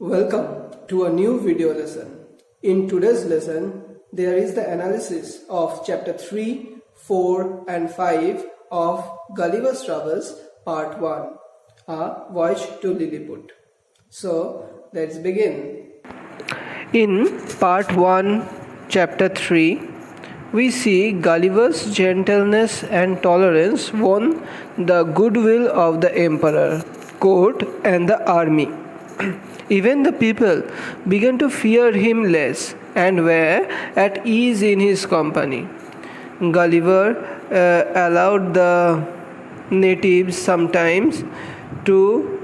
Welcome to a new video lesson. In today's lesson, there is the analysis of chapter 3, 4 and 5 of Gulliver's Travels Part 1, A Voyage to Lilliput. So, let's begin. In Part 1, Chapter 3, we see Gulliver's gentleness and tolerance won the goodwill of the emperor, court and the army. Even the people began to fear him less and were at ease in his company. Gulliver allowed the natives sometimes to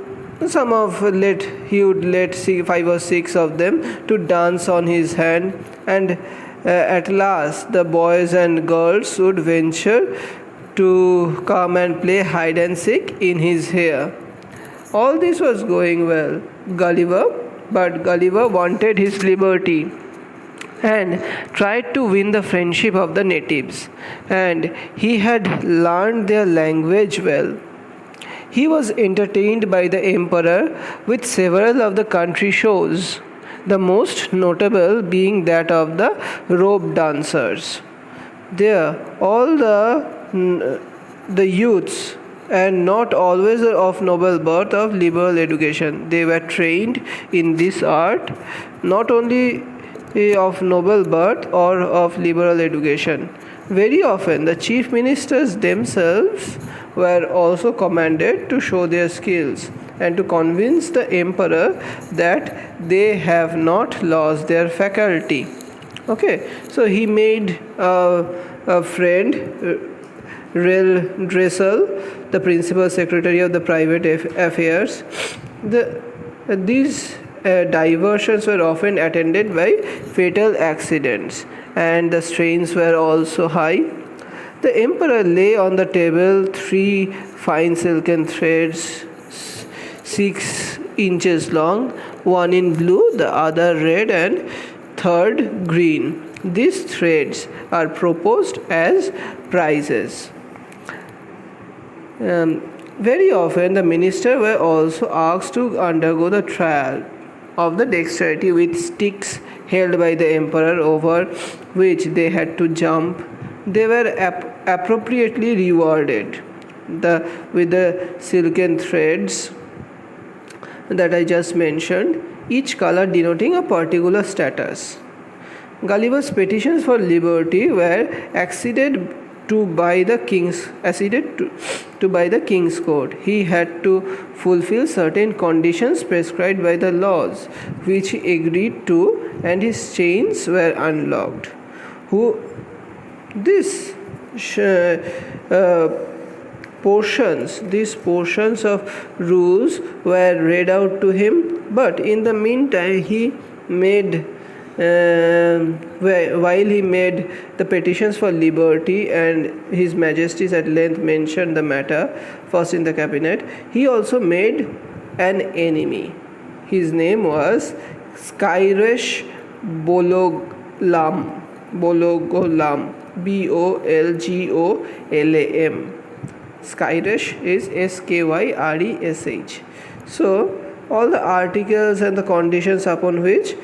he would let 5 or 6 of them to dance on his hand, and at last the boys and girls would venture to come and play hide and seek in his hair. All this was going well, but Gulliver wanted his liberty and tried to win the friendship of the natives, and he had learned their language well. He was entertained by the emperor with several of the country shows, the most notable being that of the rope dancers. There, all the youths, and not always of noble birth, of liberal education. They were trained in this art, not only of noble birth or of liberal education. Very often the chief ministers themselves were also commanded to show their skills and to convince the emperor that they have not lost their faculty. Okay, so he made a friend, Dressel, the principal secretary of the private affairs. These diversions were often attended by fatal accidents, and the strains were also high. The emperor lay on the table 3 fine silken threads, 6 inches long, one in blue, the other red, and third green. These threads are proposed as prizes. Very often the minister were also asked to undergo the trial of the dexterity with sticks held by the emperor, over which they had to jump. They were appropriately rewarded with the silken threads that I just mentioned, each color denoting a particular status. Gulliver's petitions for liberty were acceded to by the king's court. He had to fulfill certain conditions prescribed by the laws, which he agreed to, and his chains were unlocked. These portions of rules were read out to him, but in the meantime while he made the petitions for liberty, and his majesties at length mentioned the matter first in the cabinet, he also made an enemy. His name was Skyresh Bolgolam, Bolgolam. Skyresh is Skyrresh. So all the articles and the conditions upon which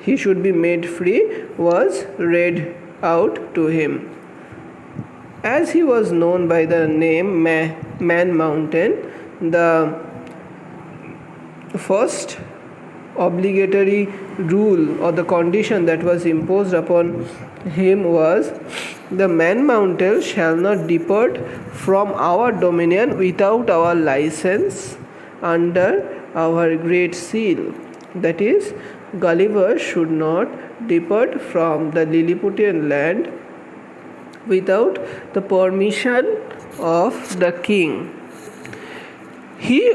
he should be made free was read out to him. As he was known by the name Man Mountain, the first obligatory rule or the condition that was imposed upon him was, the Man Mountain shall not depart from our dominion without our license under our great seal. That is, Gulliver should not depart from the Lilliputian land without the permission of the king. He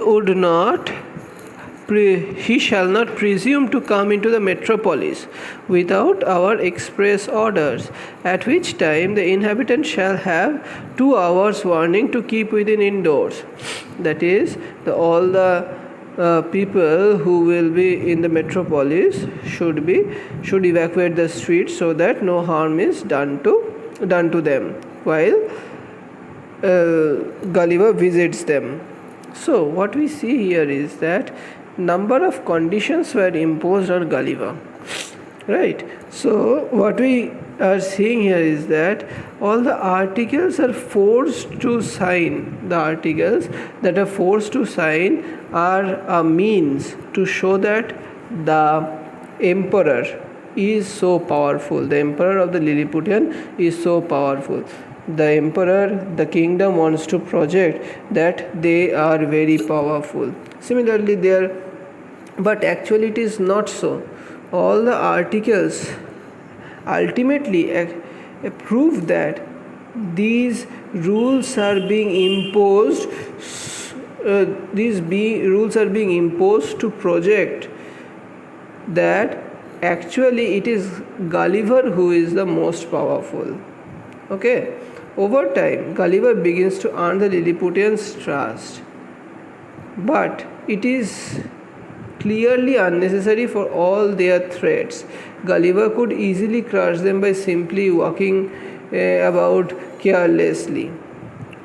shall not presume to come into the metropolis without our express orders, at which time the inhabitant shall have 2 hours warning to keep within indoors. That is, all the people who will be in the metropolis should evacuate the streets so that no harm is done to them while Gulliver visits them. So what we see here is that number of conditions were imposed on Gulliver. Right. So what we are seeing here is that all the articles are forced to sign. The articles that are forced to sign are a means to show that the emperor is so powerful. The emperor of the Lilliputian is so powerful. The emperor, the kingdom wants to project that they are very powerful. Similarly, but actually it is not so. All the articles ultimately prove that these rules are being imposed. Rules are being imposed to project that actually it is Gulliver who is the most powerful. Okay. Over time, Gulliver begins to earn the Lilliputians' trust, but it is clearly unnecessary for all their threats. Gulliver could easily crush them by simply walking about carelessly.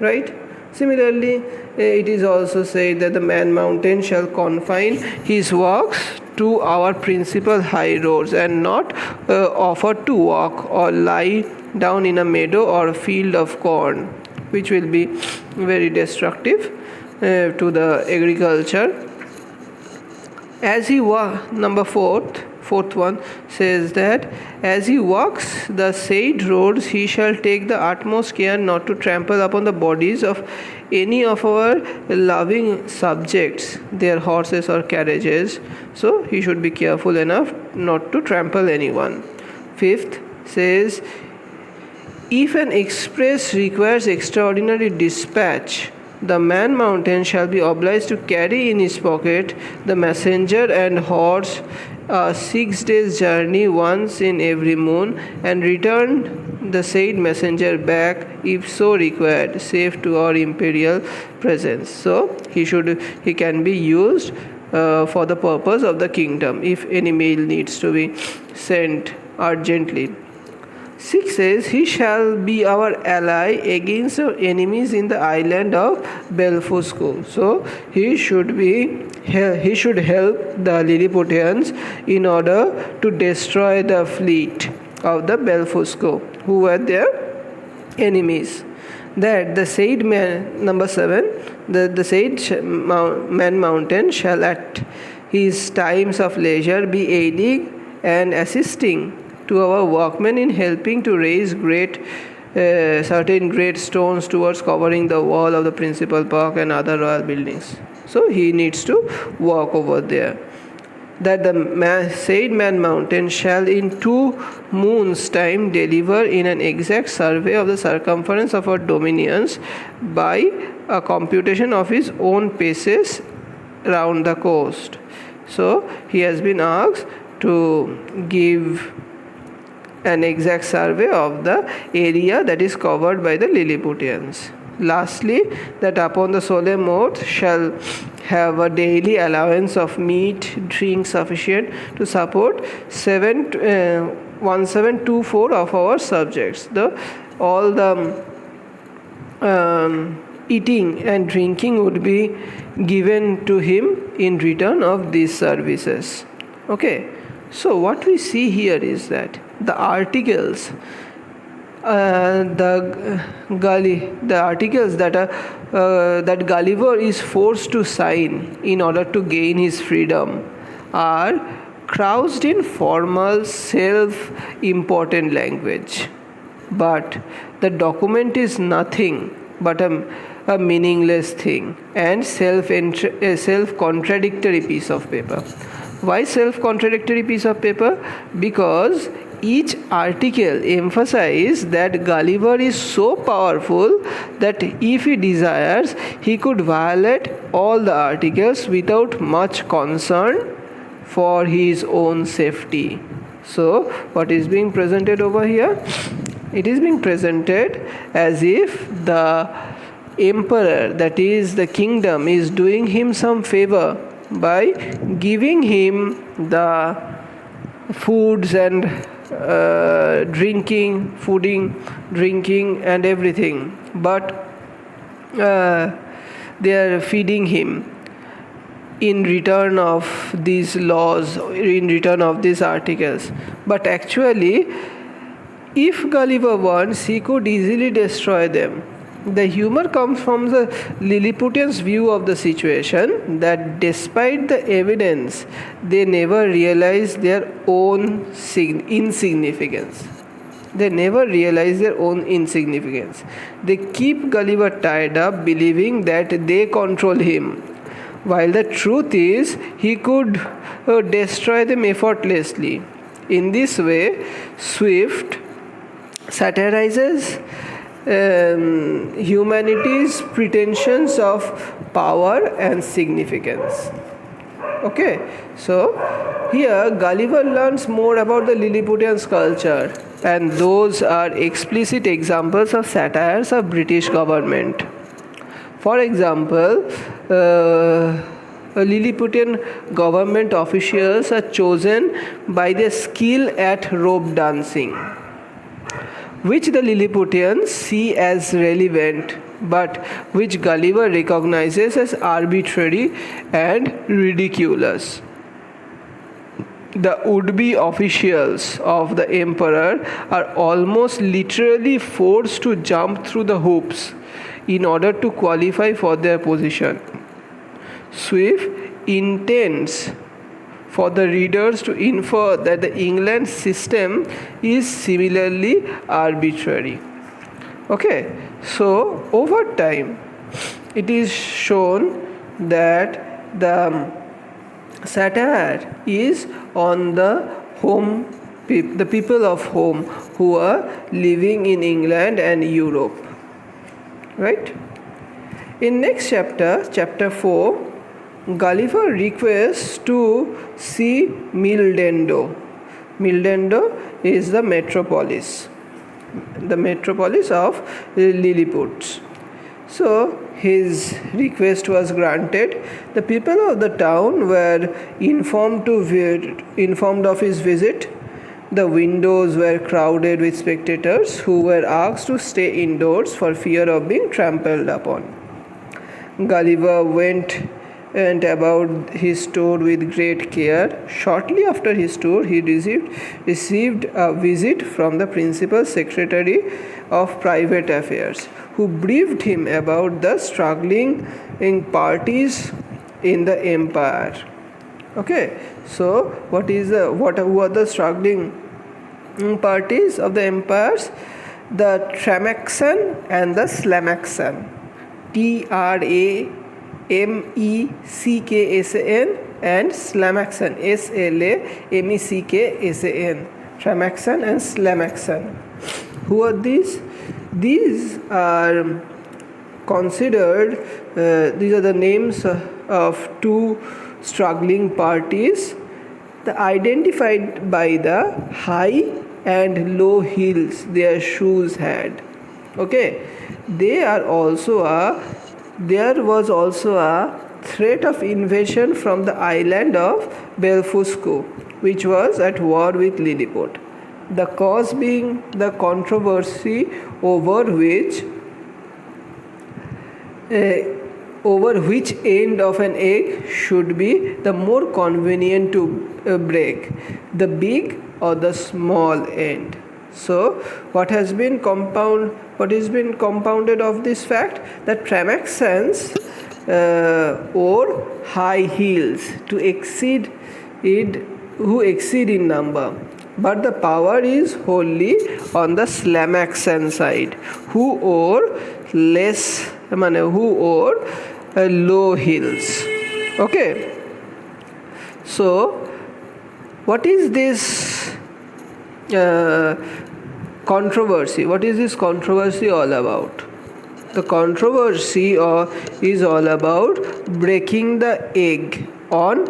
Right? Similarly, it is also said that the man mountain shall confine his walks to our principal high roads and not offer to walk or lie down in a meadow or a field of corn, which will be very destructive to the agriculture. As he number fourth one says that as he walks the said roads, he shall take the utmost care not to trample upon the bodies of any of our loving subjects, their horses or carriages. So he should be careful enough not to trample anyone. Fifth says, if an express requires extraordinary dispatch, the man mountain shall be obliged to carry in his pocket the messenger and horse a 6 days' journey once in every moon, and return the said messenger back if so required, safe to our imperial presence. So he can be used for the purpose of the kingdom if any mail needs to be sent urgently. 6 says, he shall be our ally against our enemies in the island of Belfusco. So he should help the Lilliputians in order to destroy the fleet of the Belfusco, who were their enemies. That the said man, number 7, the said man mountain shall at his times of leisure be aiding and assisting to our workmen in helping to raise certain great stones towards covering the wall of the principal park and other royal buildings. So he needs to walk over there. That the said man mountain shall in 2 moons' time deliver in an exact survey of the circumference of our dominions by a computation of his own paces round the coast. So he has been asked to give an exact survey of the area that is covered by the Lilliputians. Lastly, that upon the solemn oath shall have a daily allowance of meat, drink sufficient to support 1724 of our subjects. All the eating and drinking would be given to him in return of these services. Okay, so what we see here is that the articles that Gulliver is forced to sign in order to gain his freedom are couched in formal, self-important language. But the document is nothing but a meaningless thing and self-contradictory piece of paper. Why self-contradictory piece of paper? Because each article emphasizes that Gulliver is so powerful that if he desires, he could violate all the articles without much concern for his own safety. So, what is being presented over here? It is being presented as if the emperor, that is the kingdom, is doing him some favor by giving him the foods and drinking and everything, but they are feeding him in return of these laws, in return of these articles. But actually, if Gulliver wants, he could easily destroy them. The humor comes from the Lilliputians' view of the situation, that despite the evidence, they never realize their own insignificance. They never realize their own insignificance. They keep Gulliver tied up, believing that they control him, while the truth is he could destroy them effortlessly. In this way, Swift satirizes humanity's pretensions of power and significance. Okay, so here Gulliver learns more about the Lilliputians' culture, and those are explicit examples of satires of British government. For example, Lilliputian government officials are chosen by their skill at rope dancing, which the Lilliputians see as relevant, but which Gulliver recognizes as arbitrary and ridiculous. The would-be officials of the emperor are almost literally forced to jump through the hoops in order to qualify for their position. Swift intends for the readers to infer that the England system is similarly arbitrary. Okay, so over time it is shown that the satire is on the people of home who are living in England and Europe, right? In next chapter, chapter 4, Gulliver requests to see Mildendo. Mildendo is the metropolis of Lilliput. So his request was granted. The people of the town were informed of his visit. The windows were crowded with spectators who were asked to stay indoors for fear of being trampled upon. Gulliver went about his tour with great care. Shortly after his tour, he received a visit from the principal secretary of private affairs, who briefed him about the struggling parties in the empire. Okay, so who are the struggling parties of the empires? The Tramaxan and the Slamaxan. Trameckasan and Slamaxan. Slameckasan. Tramaxan and Slamaxan. Who are these? These are considered, these are the names of two struggling parties, identified by the high and low heels their shoes had. Okay, there was also a threat of invasion from the island of Belfusco, which was at war with Lilliput. The cause being the controversy over which end of an egg should be the more convenient to break, the big or the small end. So what has been compounded of this fact? That Tramaxans wore high heels who exceed in number, but the power is wholly on the Slamaxan side, who wore low heels. Okay, so what is this controversy? What is this controversy all about? The controversy is all about breaking the egg, on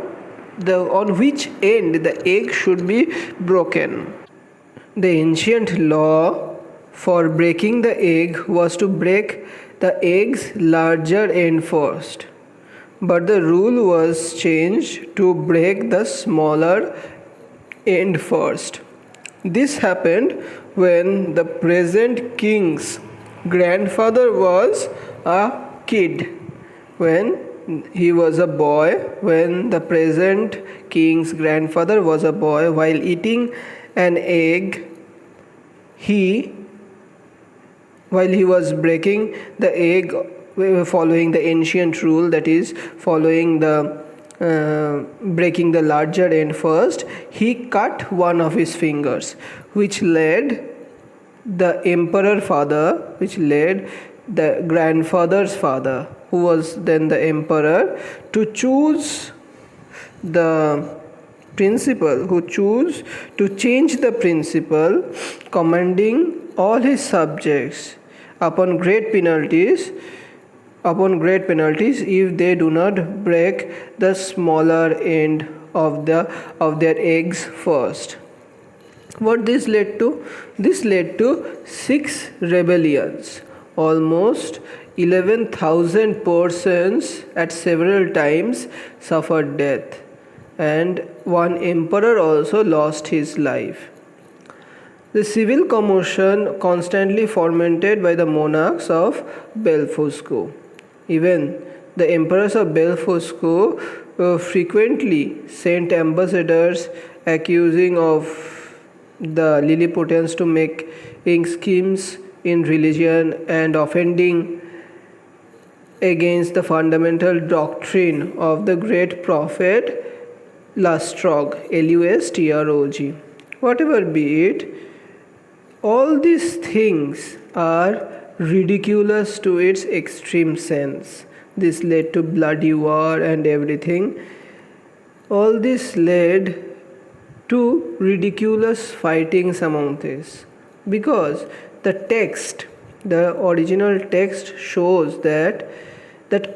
which end the egg should be broken. The ancient law for breaking the egg was to break the egg's larger end first, but the rule was changed to break the smaller end first. This happened when the present king's grandfather was a kid. When he was a boy, when the present king's grandfather was a boy, while eating an egg, while he was breaking the egg, following the ancient rule, that is following the breaking the larger end first, he cut one of his fingers, which led the grandfather's father, who was then the emperor, to choose to change the principle, commanding all his subjects upon great penalties if they do not break the smaller end of their eggs first. What this led to? This led to 6 rebellions. Almost 11,000 persons at several times suffered death, and one emperor also lost his life. The civil commotion constantly fomented by the monarchs of Blefuscu. Even the emperors of Blefuscu frequently sent ambassadors accusing of the Lilliputians to making schemes in religion and offending against the fundamental doctrine of the great prophet Lustrog, Lustrog. Whatever be it, all these things are ridiculous to its extreme sense. This led to bloody war and everything. All this led to ridiculous fightings among this, because the original text shows that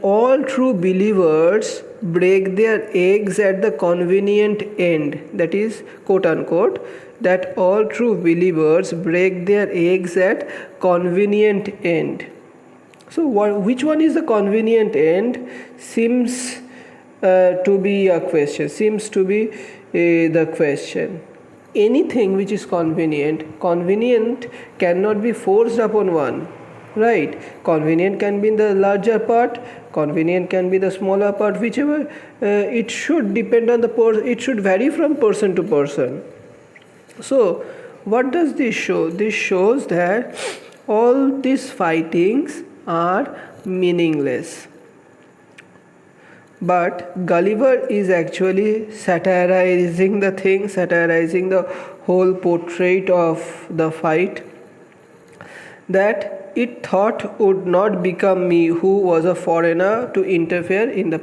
all true believers break their eggs at the convenient end, that is, quote unquote, that all true believers break their eggs at convenient end. So which one is the convenient end seems to be the question. Anything which is convenient cannot be forced upon one, right? Convenient can be in the larger part, convenient can be the smaller part, whichever. It should depend on the person. It should vary from person to person. So what does this show? This shows that all these fightings are meaningless. But Gulliver is actually satirizing the whole portrait of the fight, that it thought would not become me, who was a foreigner, to interfere in the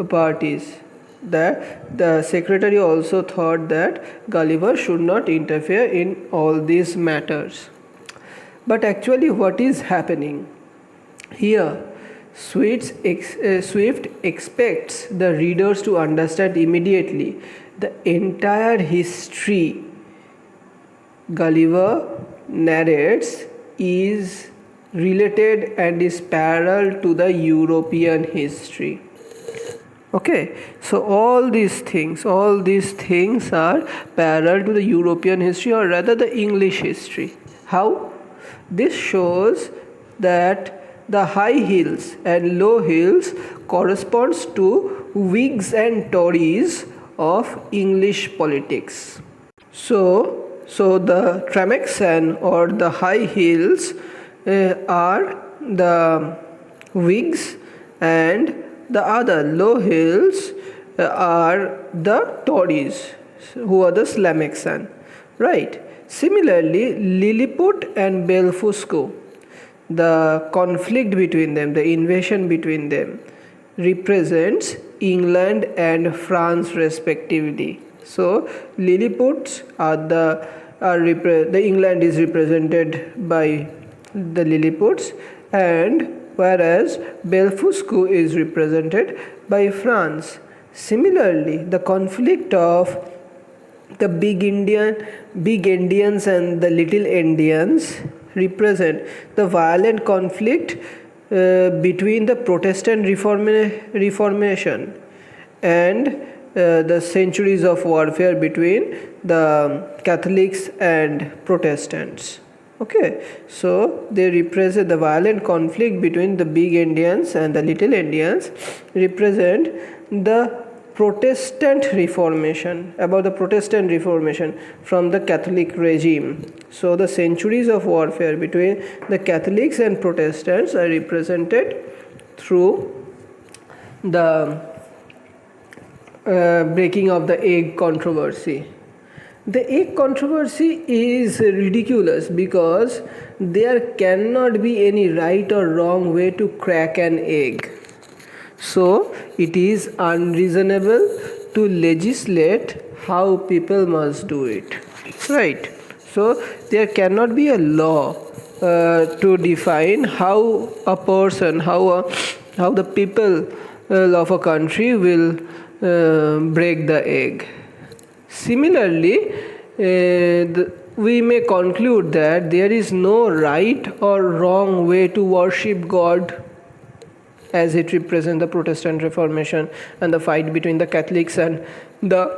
parties. That the secretary also thought that Gulliver should not interfere in all these matters. But actually what is happening here? Swift expects the readers to understand immediately the entire history Gulliver narrates is related and is parallel to the European history. Okay, so all these things are parallel to the European history, or rather the English history. How? This shows that the high hills and low hills corresponds to Whigs and Tories of English politics. So the Tramaxan, or the high hills, are the Whigs, and the other low hills are the Tories, who are the Slamaxan, right? Similarly, Lilliput and Blefuscu, the conflict between them, the invasion between them, represents England and France respectively. So Lilliputs are the England is represented by the Lilliputs, and whereas Blefuscu is represented by France. Similarly, the conflict of the big-endians and the little-endians represent the violent conflict between the Protestant Reformation and the centuries of warfare between the Catholics and Protestants. Okay, so they represent the violent conflict between the big-endians and the little-endians, represent the Protestant Reformation, about the Protestant Reformation from the Catholic regime. So the centuries of warfare between the Catholics and Protestants are represented through the breaking of the egg controversy. The egg controversy is ridiculous because there cannot be any right or wrong way to crack an egg. So it is unreasonable to legislate how people must do it. Right. So there cannot be a law to define how a person, how the people of a country will break the egg. Similarly, we may conclude that there is no right or wrong way to worship God, as it represents the Protestant Reformation and the fight between the Catholics and the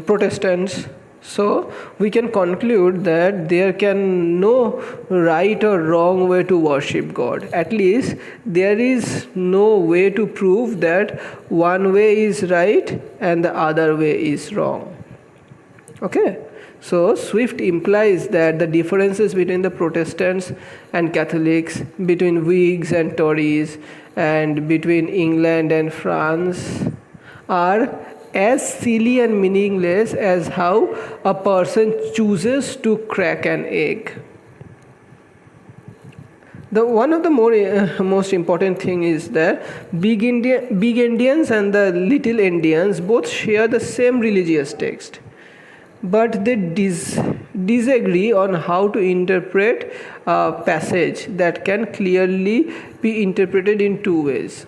Protestants. So we can conclude that there can no right or wrong way to worship God. At least there is no way to prove that one way is right and the other way is wrong. Okay. So Swift implies that the differences between the Protestants and Catholics, between Whigs and Tories, and between England and France are as silly and meaningless as how a person chooses to crack an egg. One of the most important thing is that big-endians and the little-endians both share the same religious text, but they disagree on how to interpret a passage that can clearly be interpreted in two ways.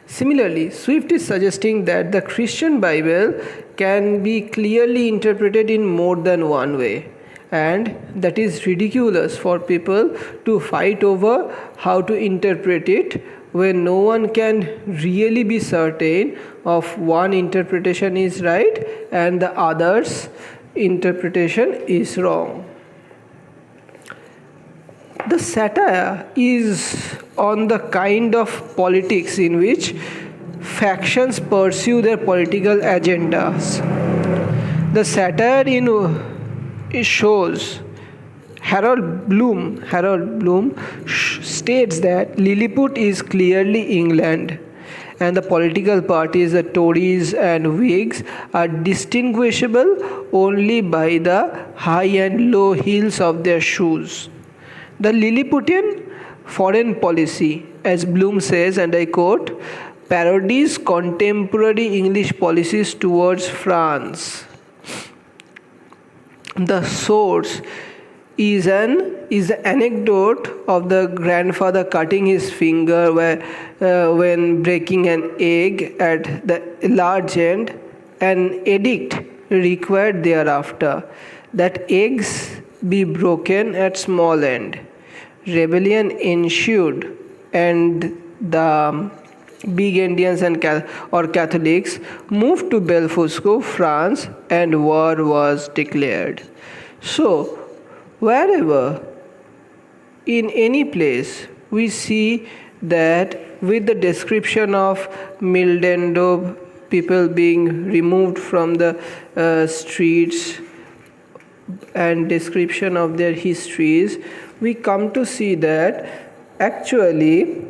Similarly, Swift is suggesting that the Christian Bible can be clearly interpreted in more than one way, and that is ridiculous for people to fight over how to interpret it when no one can really be certain of one interpretation is right and the other's interpretation is wrong. The satire is on the kind of politics in which factions pursue their political agendas. The satire it shows Harold Bloom states that Lilliput is clearly England, and the political parties, the Tories and Whigs, are distinguishable only by the high and low heels of their shoes. The Lilliputian foreign policy, as Bloom says, and I quote, parodies contemporary English policies towards France. The source is an anecdote of the grandfather cutting his finger when breaking an egg at the large end, an edict required thereafter that eggs be broken at small end. Rebellion ensued, and the big-endians or Catholics moved to Belfusco, France, and war was declared. So, wherever, in any place, we see that with the description of Mildendo, people being removed from the streets, and description of their histories, we come to see that actually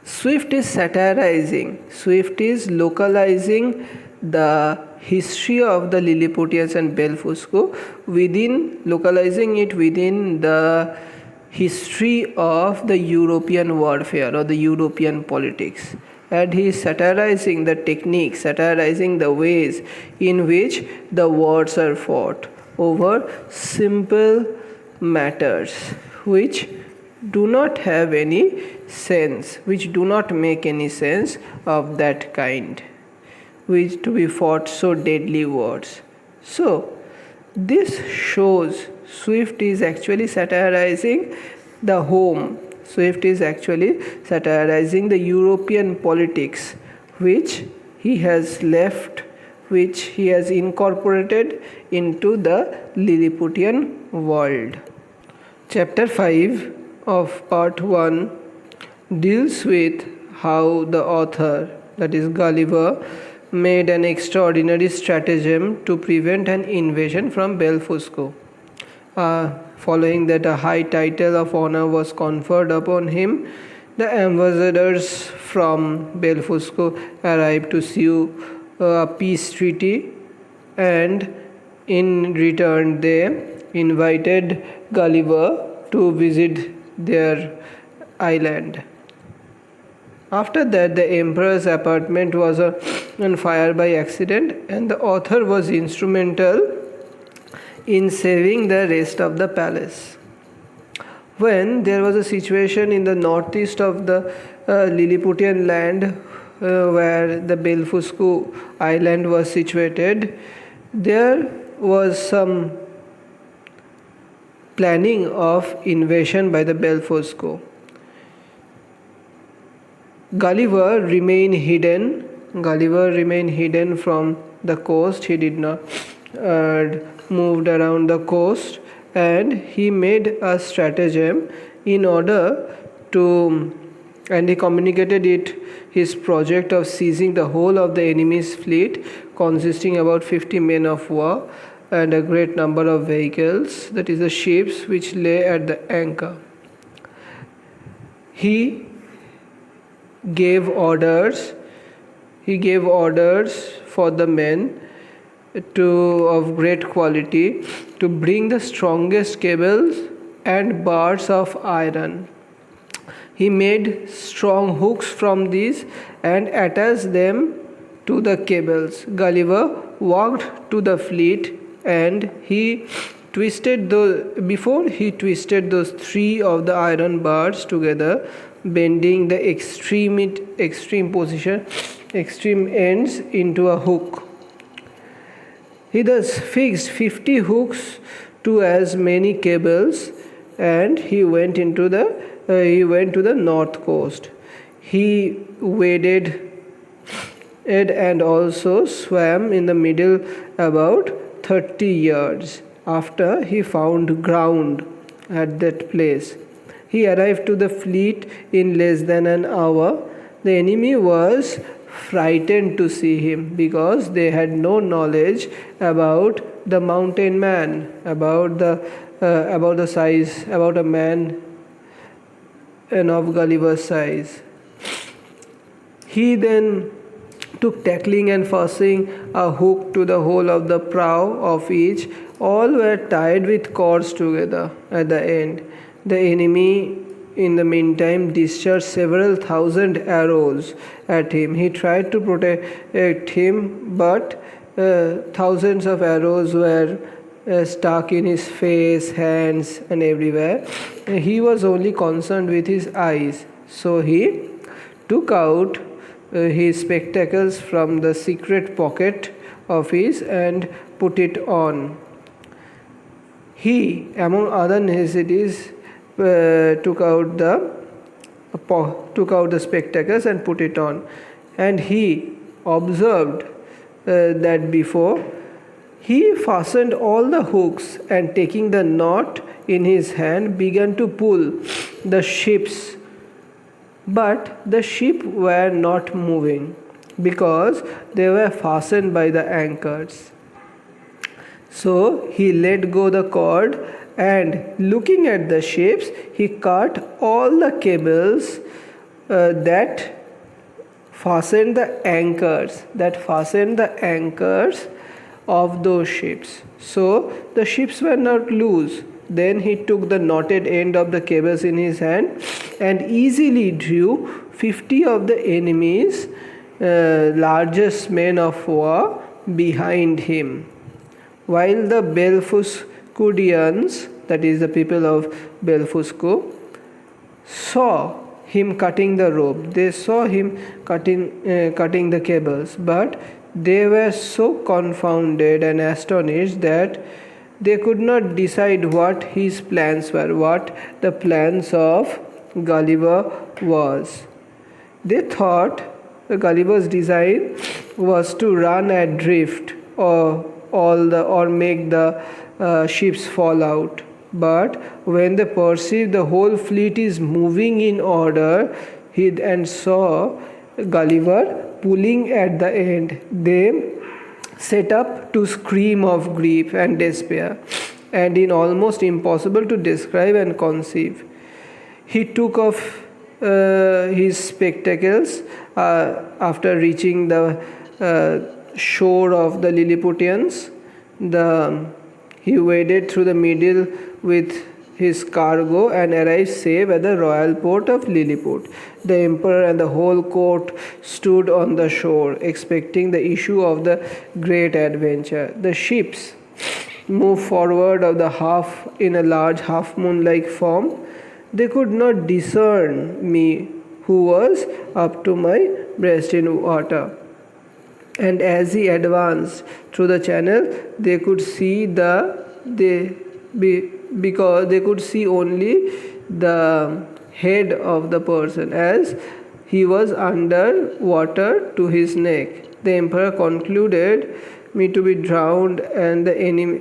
Swift is satirizing, Swift is localizing the history of the Lilliputians and Belfusco, localizing it within the history of the European warfare or the European politics. And he is satirizing the techniques, satirizing the ways in which the wars are fought over simple matters which do not have any sense, which do not make any sense of that kind, which to be fought so deadly wars. So this shows Swift is actually satirizing the home. Swift is actually satirizing the European politics which he has left which he has incorporated into the Lilliputian world. Chapter 5 of part 1 deals with how the author, that is Gulliver, made an extraordinary stratagem to prevent an invasion from Belfusco. Following that, a high title of honor was conferred upon him. The ambassadors from Belfusco arrived to sue a peace treaty, and in return they invited Gulliver to visit their island. After that, the emperor's apartment was on fire by accident, and the author was instrumental in saving the rest of the palace. When there was a situation in the northeast of the Lilliputian land where the Belfusco island was situated, there was some planning of invasion by the Belfusco. Gulliver remained hidden from the coast. He did not moved around the coast, and he made a stratagem in order to, and he communicated his project of seizing the whole of the enemy's fleet, consisting about 50 men of war and a great number of vehicles, that is the ships which lay at the anchor. He gave orders for the men of great quality to bring the strongest cables and bars of iron. He made strong hooks from these and attached them to the cables. Gulliver walked to the fleet, and before he twisted those three of the iron bars together, bending the extreme ends into a hook. He thus fixed 50 hooks to as many cables, and he went to the north coast. He waded and also swam in the middle about 30 yards. After he found ground at that place, he arrived to the fleet in less than an hour. The enemy was frightened to see him because they had no knowledge about the mountain man, about a man and of Gulliver's size. He then took tackling and fastening a hook to the whole of the prow of each. All were tied with cords together at the end. The enemy, in the meantime, discharged several thousand arrows at him. He tried to protect him, but thousands of arrows were stuck in his face, hands, and everywhere. He was only concerned with his eyes. So he took out his spectacles from the secret pocket of his and put it on. He, among other necessities, took out the spectacles and put it on, and he observed that before he fastened all the hooks, and taking the knot in his hand began to pull the ships, but the ships were not moving because they were fastened by the anchors. So he let go the cord, and looking at the ships, he cut all the cables that fastened the anchors of those ships. So the ships were not loose. Then he took the knotted end of the cables in his hand and easily drew 50 of the enemy's largest men of war behind him. While the Belfuscudians, that is the people of Belfusco, saw him cutting the rope, they saw him cutting the cables, but they were so confounded and astonished that they could not decide what his plans were, what the plans of Gulliver was. They thought Gulliver's design was to run adrift or make the ships fall out. But when they perceived the whole fleet is moving in order, and saw Gulliver pulling at the end, they set up to scream of grief and despair, and in almost impossible to describe and conceive. He took off his spectacles after reaching the shore of the Lilliputians. He waded through the middle with his cargo and arrived safe at the royal port of Lilliput. The emperor and the whole court stood on the shore, expecting the issue of the great adventure. The ships moved forward in a large half-moon-like form. They could not discern me, who was up to my breast in water. And as he advanced through the channel, they could see because they could see only the head of the person, as he was under water to his neck. The emperor concluded me to be drowned, and the enemy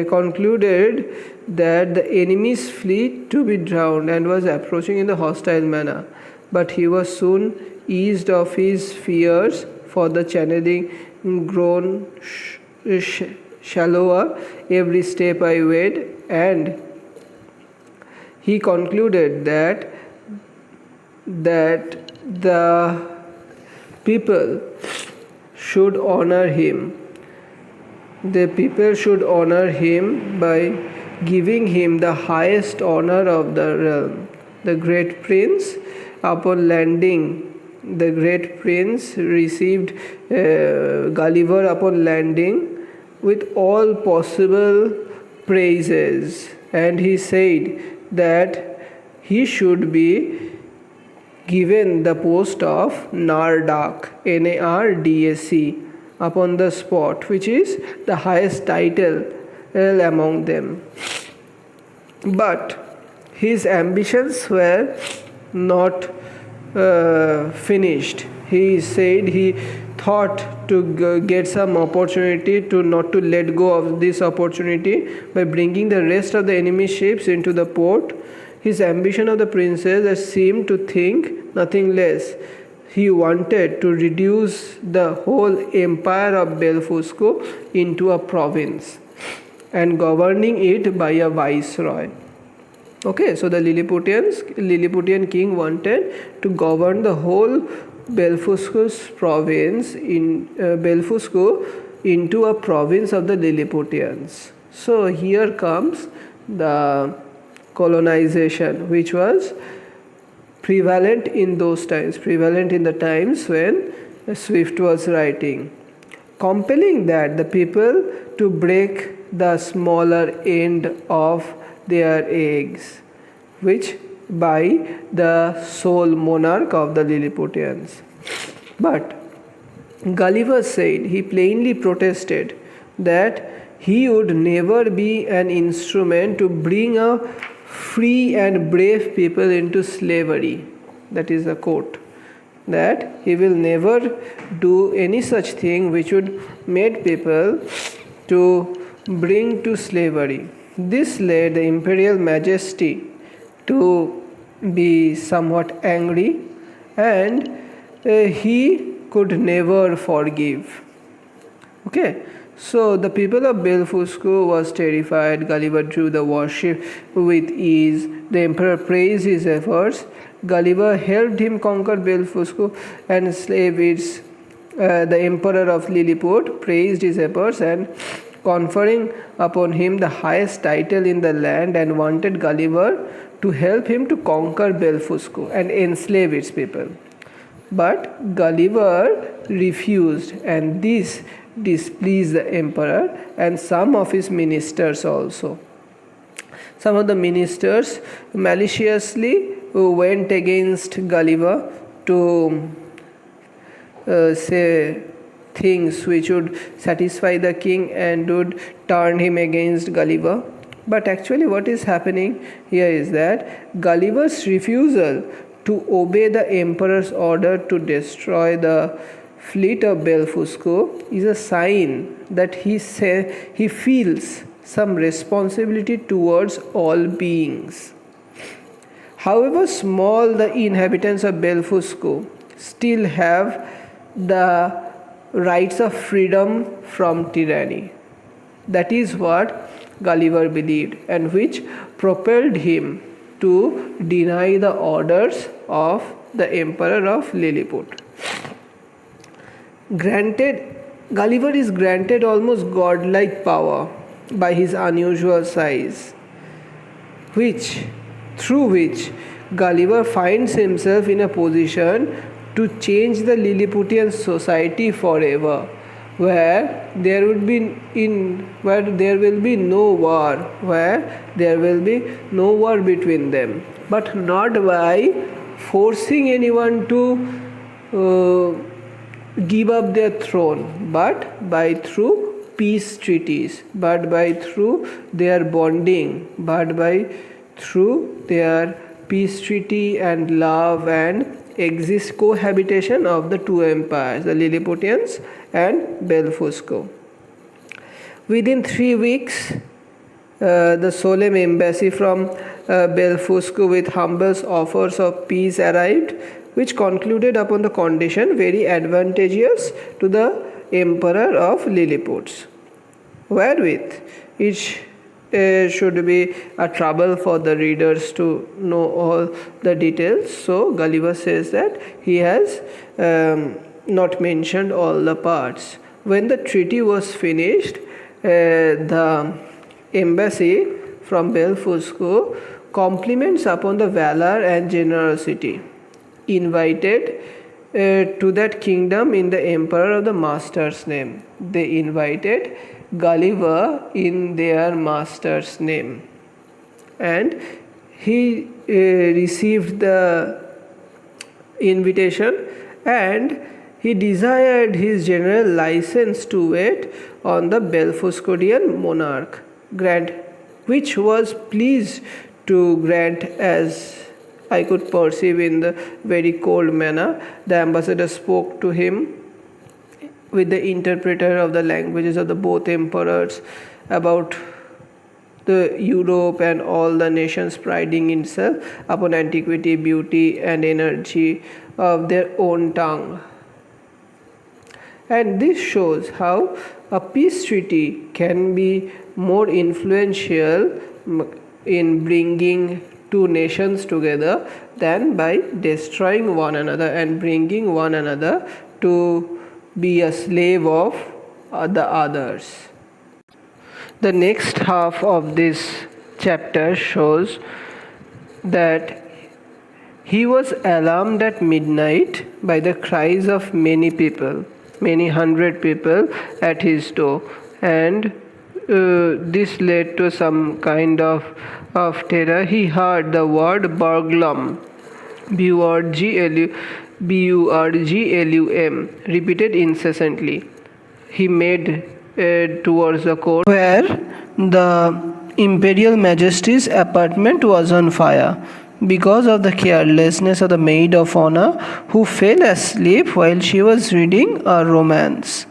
concluded that the enemy's fleet to be drowned, and was approaching in the hostile manner. But he was soon eased of his fears, for the channeling grown shallower every step I made, and he concluded that the people should honor him. The people should honor him by giving him the highest honor of the realm. The great prince, upon landing, the great prince received Gulliver upon landing with all possible praises, and he said that he should be given the post of Nardac, Nardac, upon the spot, which is the highest title among them. But his ambitions were not finished. He said he thought to get some opportunity, not to let go of this opportunity by bringing the rest of the enemy ships into the port. His ambition of the princess seemed to think nothing less. He wanted to reduce the whole empire of Belfusco into a province and governing it by a viceroy. Okay, so the Lilliputian king wanted to govern the whole Belfusco's province in Belfusco into a province of the Lilliputians. So here comes the colonization, which was prevalent in those times, prevalent in the times when Swift was writing, compelling that the people to break the smaller end of their eggs, which by the sole monarch of the Lilliputians. But Gulliver said, he plainly protested that he would never be an instrument to bring a free and brave people into slavery. That is the quote. That he will never do any such thing which would make people to bring to slavery. This led the imperial majesty to be somewhat angry, and he could never forgive. Okay, so the people of Belfusco was terrified. Gulliver drew the warship with ease. The emperor praised his efforts. Gulliver helped him conquer Belfusco and enslave its. The emperor of Lilliput praised his efforts and conferring upon him the highest title in the land, and wanted Gulliver to help him to conquer Belfusco and enslave its people. But Gulliver refused, and this displeased the emperor and some of his ministers also. Some of the ministers maliciously went against Gulliver to say things which would satisfy the king and would turn him against Gulliver. But actually what is happening here is that Gulliver's refusal to obey the emperor's order to destroy the fleet of Belfusco is a sign that he feels some responsibility towards all beings. However small the inhabitants of Belfusco still have the rights of freedom from tyranny. That is what Gulliver believed, and which propelled him to deny the orders of the Emperor of Lilliput. Gulliver is granted almost godlike power by his unusual size, through which Gulliver finds himself in a position to change the Lilliputian society forever, where there will be no war between them, but not by forcing anyone to give up their throne, but by through peace treaties, but by through their bonding, but by through their peace treaty and love and cohabitation of the two empires, the Lilliputians and Belfusco. Within 3 weeks, the solemn embassy from Belfusco with humble offers of peace arrived, which concluded upon the condition very advantageous to the Emperor of Lilliput, wherewith it should be a trouble for the readers to know all the details. So Gulliver says that he has not mentioned all the parts. When the treaty was finished, the embassy from Belfusco compliments upon the valor and generosity invited to that kingdom in the Emperor of the Master's name. They invited Gulliver in their master's name, and he received the invitation, and he desired his general license to wait on the Belfuscodian monarch, which was pleased to grant, as I could perceive in the very cold manner. The ambassador spoke to him with the interpreter of the languages of the both emperors about the Europe and all the nations priding itself upon antiquity, beauty and energy of their own tongue. And this shows how a peace treaty can be more influential in bringing two nations together than by destroying one another and bringing one another to be a slave of the others. The next half of this chapter shows that he was alarmed at midnight by the cries of many hundred people at his door, and this led to some kind of terror. He heard the word burglum, burglum, repeated incessantly. He made towards the court, where the Imperial Majesty's apartment was on fire because of the carelessness of the maid of honor, who fell asleep while she was reading a romance.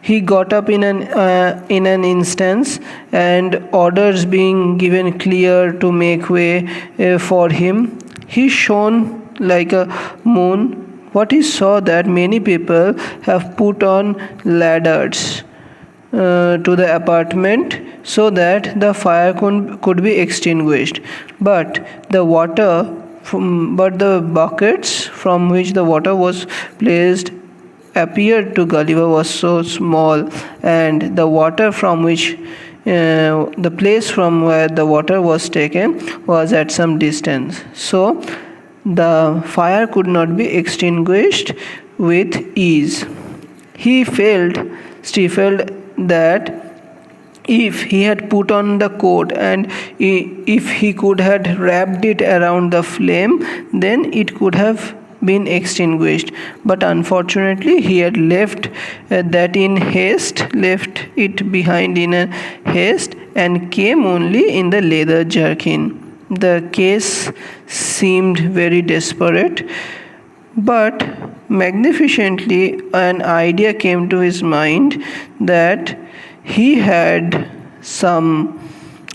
He got up in an instant, and orders being given clear to make way for him, he shone like a moon. What he saw that many people have put on ladders to the apartment so that the fire could be extinguished, but the buckets from which the water was placed appeared to Gulliver was so small, and the water from which the place from where the water was taken was at some distance, so the fire could not be extinguished with ease. He felt that if he had put on the coat and if he could have wrapped it around the flame, then it could have been extinguished, but unfortunately he had left it behind in a haste, and came only in the leather jerkin. The case seemed very desperate, But magnificently, an idea came to his mind that he had some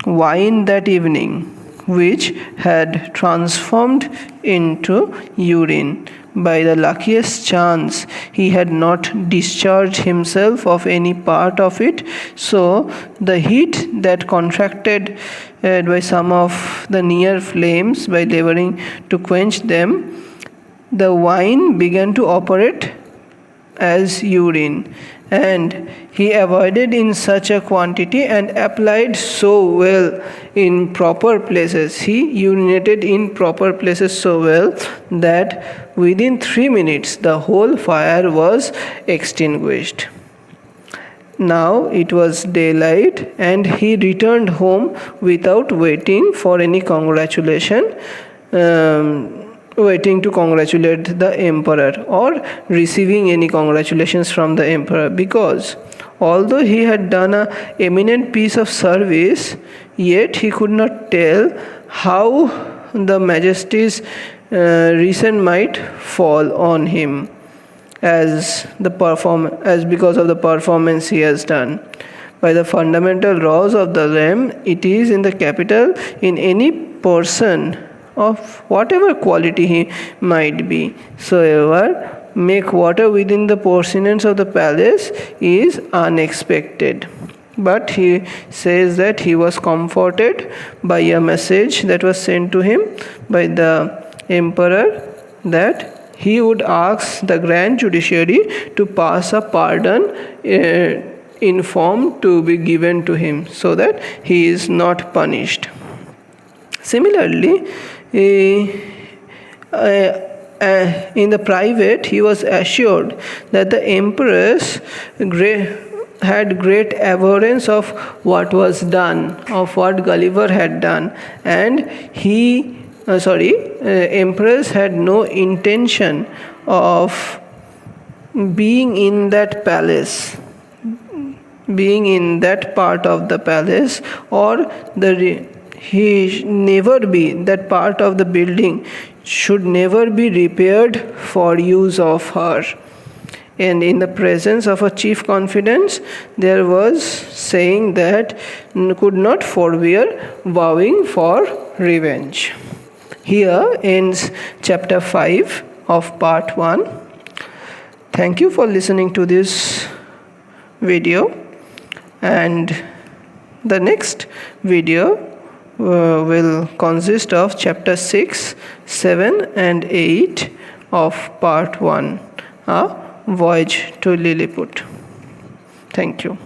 wine that evening, which had transformed into urine. By the luckiest chance, he had not discharged himself of any part of it, so the heat that contracted by some of the near flames, by laboring to quench them, the wine began to operate as urine, and he avoided in such a quantity and applied so well in proper places. He urinated in proper places so well that within 3 minutes the whole fire was extinguished. Now it was daylight, and he returned home without waiting for any congratulation. Waiting to congratulate the emperor or receiving any congratulations from the emperor, because although he had done an eminent piece of service, yet he could not tell how the majesty's reason might fall on him as because of the performance he has done. By the fundamental laws of the realm, it is in the capital in any person of whatever quality he might be soever, make water within the portions of the palace is unexpected. But he says that he was comforted by a message that was sent to him by the emperor, that he would ask the grand judiciary to pass a pardon in form to be given to him, so that he is not punished. Similarly, in the private, he was assured that the empress had great abhorrence of what was done, of what Gulliver had done, and empress had no intention of being in that palace, being in that part of the palace, or that part of the building should never be repaired for use of her. And in the presence of a chief confidence, there was saying that could not forbear vowing for revenge. Here ends chapter 5 of part 1. Thank you for listening to this video, and the next video will consist of chapter 6, 7 and 8 of part 1, A Voyage to Lilliput. Thank you.